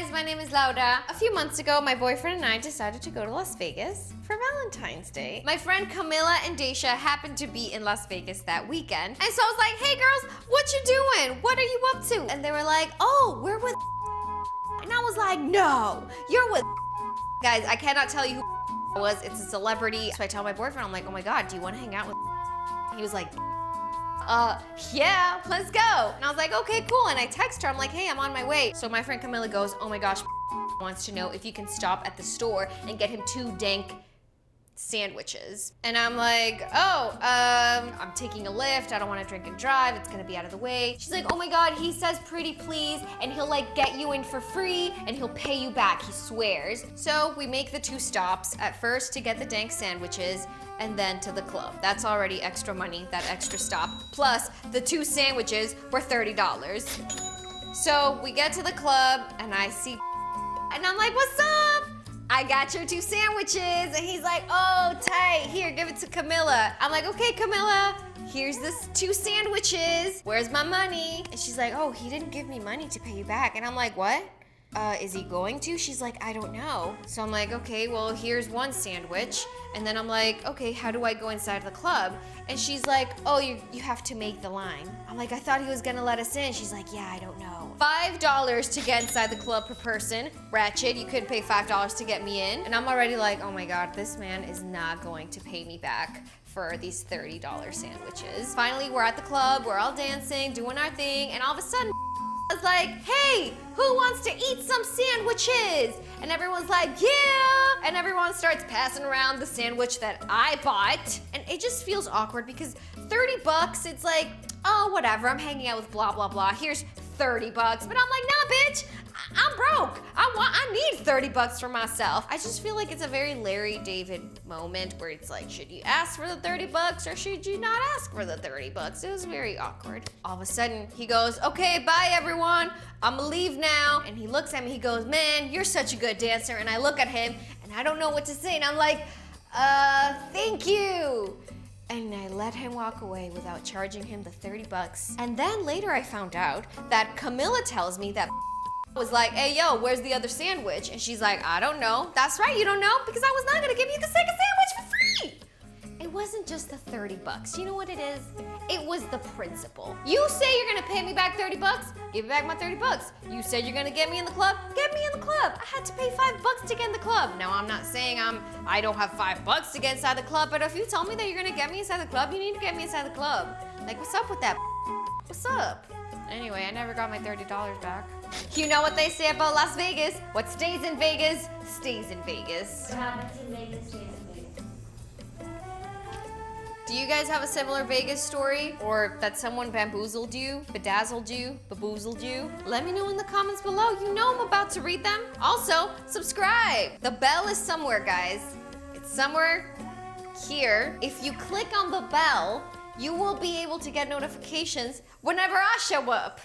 guys, my name is Laura. A few months ago, my boyfriend and I decided to go to Las Vegas for Valentine's Day. My friend Camilla and Daisha happened to be in Las Vegas that weekend. And so I was like, hey girls, what you doing? What are you up to? And they were like, oh, we're with and I was like, no, you're with guys, I cannot tell you who was. It's a celebrity. So I tell my boyfriend, I'm like, oh my God, do you want to hang out with He was like, yeah, let's go. And I was like, okay, cool. And I text her, I'm like, hey, I'm on my way. So my friend Camilla goes, oh my gosh, wants to know if you can stop at the store and get him 2 dank sandwiches. And I'm like, oh, I'm taking a Lyft. I don't want to drink and drive. It's gonna be out of the way. She's like, oh my God, he says pretty please, and he'll like get you in for free, and he'll pay you back, he swears. So we make the 2 stops, at first to get the dank sandwiches, and then to the club. That's already extra money, that extra stop. Plus, the 2 sandwiches were $30. So we get to the club, and I see and I'm like, what's up? I got your 2 sandwiches. And he's like, oh, tight. Here, give it to Camilla. I'm like, okay, Camilla, here's this 2 sandwiches. Where's my money? And she's like, oh, he didn't give me money to pay you back. And I'm like, what? Is he going to? She's like, I don't know. So I'm like, okay, well, here's 1 sandwich. And then I'm like, okay, how do I go inside the club? And she's like, oh, you have to make the line. I'm like, I thought he was gonna let us in. She's like, yeah, I don't know. $5 to get inside the club per person. Ratchet, you couldn't pay $5 to get me in. And I'm already like, oh my God, this man is not going to pay me back for these $30 sandwiches. Finally, we're at the club, we're all dancing, doing our thing, and all of a sudden, I was like, hey, who wants to eat some sandwiches? And everyone's like, yeah! And everyone starts passing around the sandwich that I bought. And it just feels awkward because $30, it's like, oh, whatever, I'm hanging out with blah, blah, blah. Here's $30. But I'm like, nah, bitch, I'm broke. I need $30 for myself. I just feel like it's a very Larry David moment where it's like, should you ask for the $30 or should you not ask for the $30? It was very awkward. All of a sudden, he goes, okay, bye everyone. I'm gonna leave now. And he looks at me, he goes, man, you're such a good dancer. And I look at him and I don't know what to say. And I'm like, thank you. And I let him walk away without charging him the $30. And then later I found out that Camilla tells me that was like, hey, yo, where's the other sandwich? And she's like, I don't know. That's right, you don't know, because I was not gonna give you the second sandwich for free. It wasn't just the $30. You know what it is? It was the principle. You say you're gonna pay me back $30, give me back my $30. You said you're gonna get me in the club, get me in the club. I had to pay $5 to get in the club. Now I'm not saying I don't have $5 to get inside the club, but if you tell me that you're gonna get me inside the club, you need to get me inside the club. Like, what's up with that? What's up? Anyway, I never got my $30 back. You know what they say about Las Vegas? What stays in Vegas, stays in Vegas. What happens in Vegas stays in Vegas. Do you guys have a similar Vegas story? Or that someone bamboozled you, bedazzled you, baboozled you? Let me know in the comments below. You know I'm about to read them. Also, subscribe. The bell is somewhere, guys. It's somewhere here. If you click on the bell, you will be able to get notifications whenever I show up.